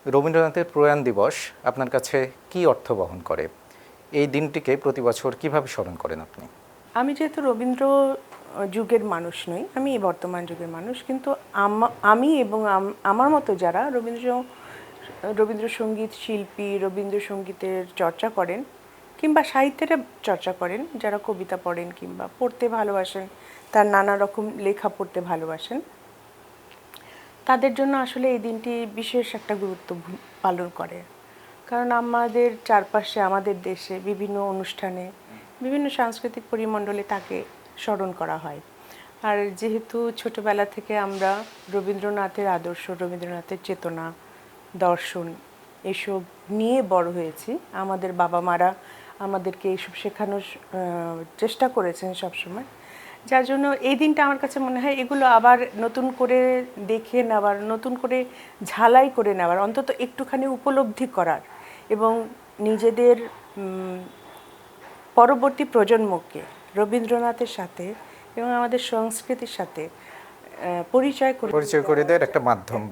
রবীন্দ্রনাথের প্রয়াণ দিবস আপনার কাছে কি অর্থ বহন করে? এই দিনটিকে প্রতি বছর কিভাবে স্মরণ করেন আপনি? আমি যেহেতু রবীন্দ্র যুগের মানুষ নই, আমি এই বর্তমান যুগের মানুষ, কিন্তু আমি এবং আমার মতো যারা রবীন্দ্রসঙ্গীত শিল্পী, রবীন্দ্রসঙ্গীতের চর্চা করেন কিংবা সাহিত্যের চর্চা করেন, যারা কবিতা পড়েন কিংবা পড়তে ভালোবাসেন, তার নানা রকম লেখা পড়তে ভালোবাসেন, তাদের জন্য আসলে এই দিনটি বিশেষ একটা গুরুত্ব পালন করে। কারণ আমাদের চারপাশে, আমাদের দেশে বিভিন্ন অনুষ্ঠানে, বিভিন্ন সাংস্কৃতিক পরিমণ্ডলে তাকে স্মরণ করা হয়। আর যেহেতু ছোটবেলা থেকে আমরা রবীন্দ্রনাথের আদর্শ, রবীন্দ্রনাথের চেতনা, দর্শন এসব নিয়ে বড় হয়েছি, আমাদের বাবা মারা আমাদেরকে এইসব শেখানোর চেষ্টা করেছেন সবসময়, যার জন্য এই দিনটা আমার কাছে মনে হয় এগুলো আবার নতুন করে দেখে নেওয়ার, নতুন করে ঝালাই করে নেওয়ার, অন্তত একটুখানি উপলব্ধি করার এবং নিজেদের পরবর্তী প্রজন্মকে রবীন্দ্রনাথের সাথে এবং আমাদের সংস্কৃতির সাথে পরিচয় করে দেওয়ার একটা মাধ্যম।